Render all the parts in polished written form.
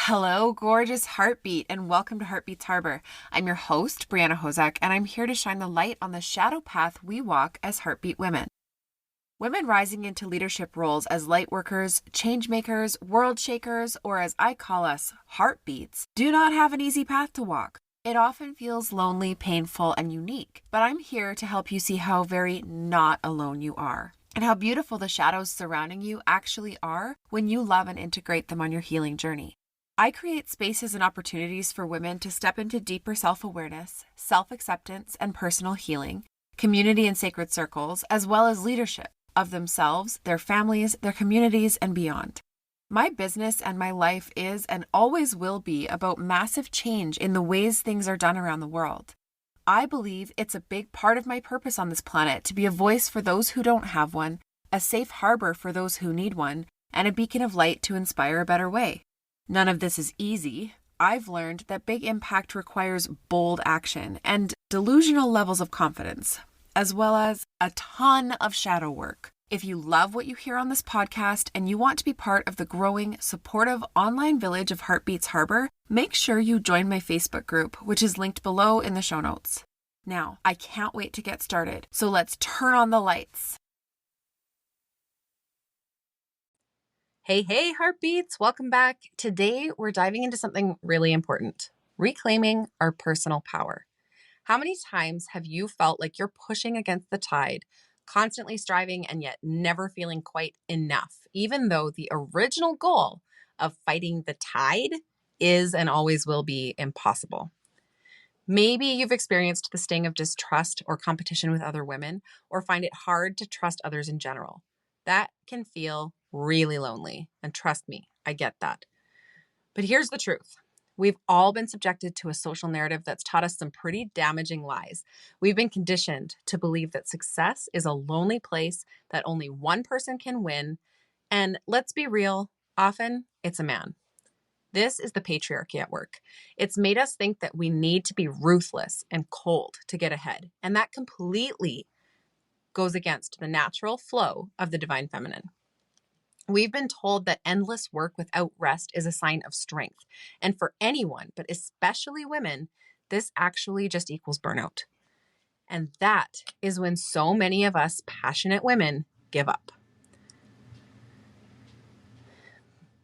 Hello, gorgeous heartbeat, and welcome to Heartbeats Harbor. I'm your host, Brianna Hosack, and I'm here to shine the light on the shadow path we walk as heartbeat women. Women rising into leadership roles as lightworkers, changemakers, world shakers, or as I call us, heartbeats, do not have an easy path to walk. It often feels lonely, painful, and unique, but I'm here to help you see how very not alone you are, and how beautiful the shadows surrounding you actually are when you love and integrate them on your healing journey. I create spaces and opportunities for women to step into deeper self-awareness, self-acceptance, and personal healing, community and sacred circles, as well as leadership of themselves, their families, their communities, and beyond. My business and my life is and always will be about massive change in the ways things are done around the world. I believe it's a big part of my purpose on this planet to be a voice for those who don't have one, a safe harbor for those who need one, and a beacon of light to inspire a better way. None of this is easy. I've learned that big impact requires bold action and delusional levels of confidence, as well as a ton of shadow work. If you love what you hear on this podcast and you want to be part of the growing, supportive online village of Heartbeats Harbor, make sure you join my Facebook group, which is linked below in the show notes. Now, I can't wait to get started, so let's turn on the lights. Hey, heartbeats, welcome back. Today, we're diving into something really important, reclaiming our personal power. How many times have you felt like you're pushing against the tide, constantly striving and yet never feeling quite enough, even though the original goal of fighting the tide is and always will be impossible? Maybe you've experienced the sting of distrust or competition with other women, or find it hard to trust others in general. That can feel really lonely. And trust me, I get that. But here's the truth. We've all been subjected to a social narrative that's taught us some pretty damaging lies. We've been conditioned to believe that success is a lonely place, that only one person can win. And let's be real, often it's a man. This is the patriarchy at work. It's made us think that we need to be ruthless and cold to get ahead. And that completely goes against the natural flow of the divine feminine. We've been told that endless work without rest is a sign of strength. And for anyone, but especially women, this actually just equals burnout. And that is when so many of us passionate women give up.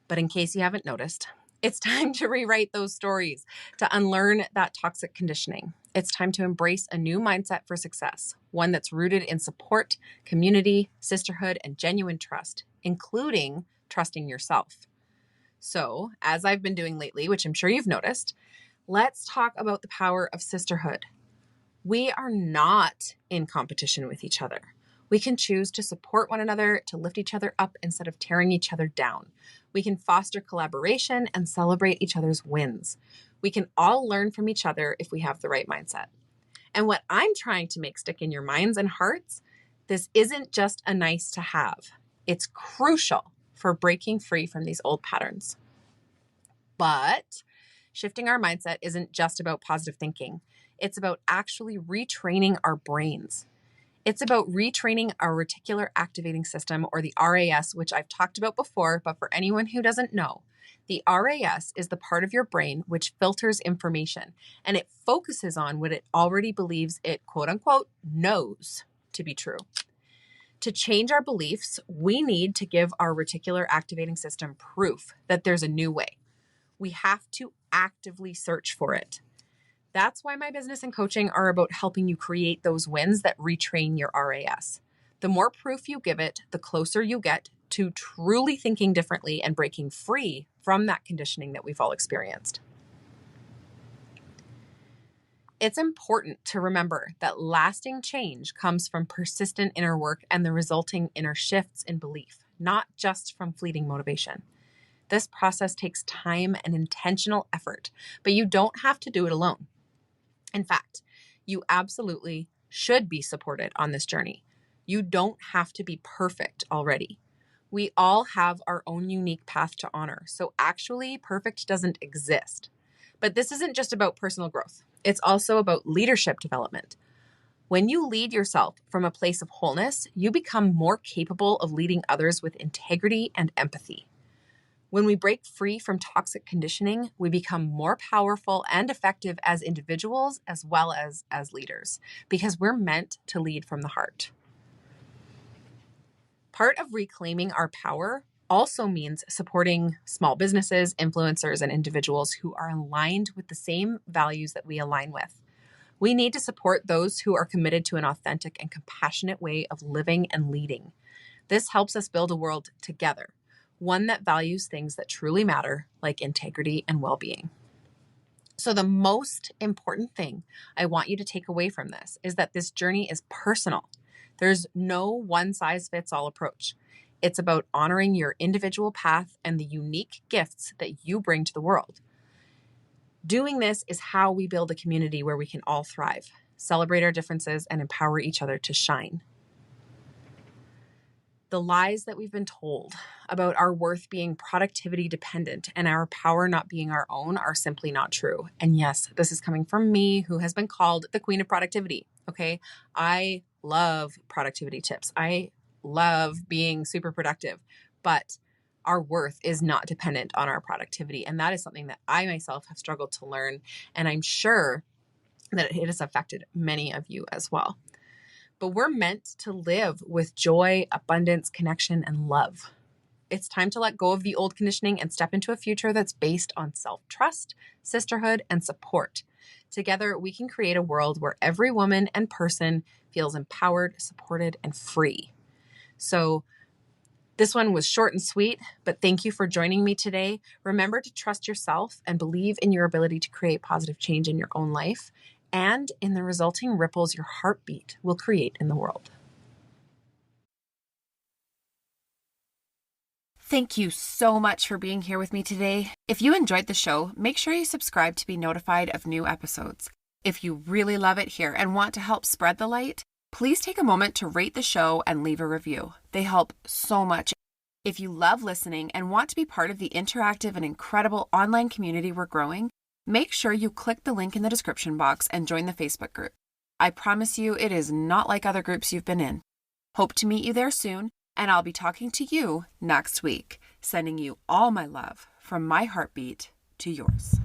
But in case you haven't noticed, it's time to rewrite those stories, to unlearn that toxic conditioning. It's time to embrace a new mindset for success, one that's rooted in support, community, sisterhood, and genuine trust, including trusting yourself. So, as I've been doing lately, which I'm sure you've noticed, let's talk about the power of sisterhood. We are not in competition with each other. We can choose to support one another, to lift each other up instead of tearing each other down. We can foster collaboration and celebrate each other's wins. We can all learn from each other if we have the right mindset. And what I'm trying to make stick in your minds and hearts, this isn't just a nice to have. It's crucial for breaking free from these old patterns. But shifting our mindset isn't just about positive thinking. It's about actually retraining our brains. It's about retraining our reticular activating system, or the RAS, which I've talked about before, but for anyone who doesn't know, the RAS is the part of your brain which filters information, and it focuses on what it already believes it, quote unquote, knows to be true. To change our beliefs, we need to give our reticular activating system proof that there's a new way. We have to actively search for it. That's why my business and coaching are about helping you create those wins that retrain your RAS. The more proof you give it, the closer you get to truly thinking differently and breaking free from that conditioning that we've all experienced. It's important to remember that lasting change comes from persistent inner work and the resulting inner shifts in belief, not just from fleeting motivation. This process takes time and intentional effort, but you don't have to do it alone. In fact, you absolutely should be supported on this journey. You don't have to be perfect already. We all have our own unique path to honor, so actually perfect doesn't exist. But this isn't just about personal growth. It's also about leadership development. When you lead yourself from a place of wholeness, you become more capable of leading others with integrity and empathy. When we break free from toxic conditioning, we become more powerful and effective as individuals as well as leaders, because we're meant to lead from the heart. Part of reclaiming our power also means supporting small businesses, influencers, and individuals who are aligned with the same values that we align with. We need to support those who are committed to an authentic and compassionate way of living and leading. This helps us build a world together, one that values things that truly matter, like integrity and well-being. So the most important thing I want you to take away from this is that this journey is personal. There's no one-size-fits-all approach. It's about honoring your individual path and the unique gifts that you bring to the world. Doing this is how we build a community where we can all thrive, celebrate our differences, and empower each other to shine. The lies that we've been told about our worth being productivity dependent and our power not being our own are simply not true. And yes, this is coming from me, who has been called the queen of productivity. Okay. I love productivity tips. I love being super productive, but our worth is not dependent on our productivity. And that is something that I myself have struggled to learn. And I'm sure that it has affected many of you as well. But we're meant to live with joy, abundance, connection, and love. It's time to let go of the old conditioning and step into a future that's based on self-trust, sisterhood, and support. Together, we can create a world where every woman and person feels empowered, supported, and free. So this one was short and sweet, but thank you for joining me today. Remember to trust yourself and believe in your ability to create positive change in your own life and in the resulting ripples your heartbeat will create in the world. Thank you so much for being here with me today. If you enjoyed the show, make sure you subscribe to be notified of new episodes. If you really love it here and want to help spread the light, please take a moment to rate the show and leave a review. They help so much. If you love listening and want to be part of the interactive and incredible online community we're growing, make sure you click the link in the description box and join the Facebook group. I promise you it is not like other groups you've been in. Hope to meet you there soon, and I'll be talking to you next week, sending you all my love from my heartbeat to yours.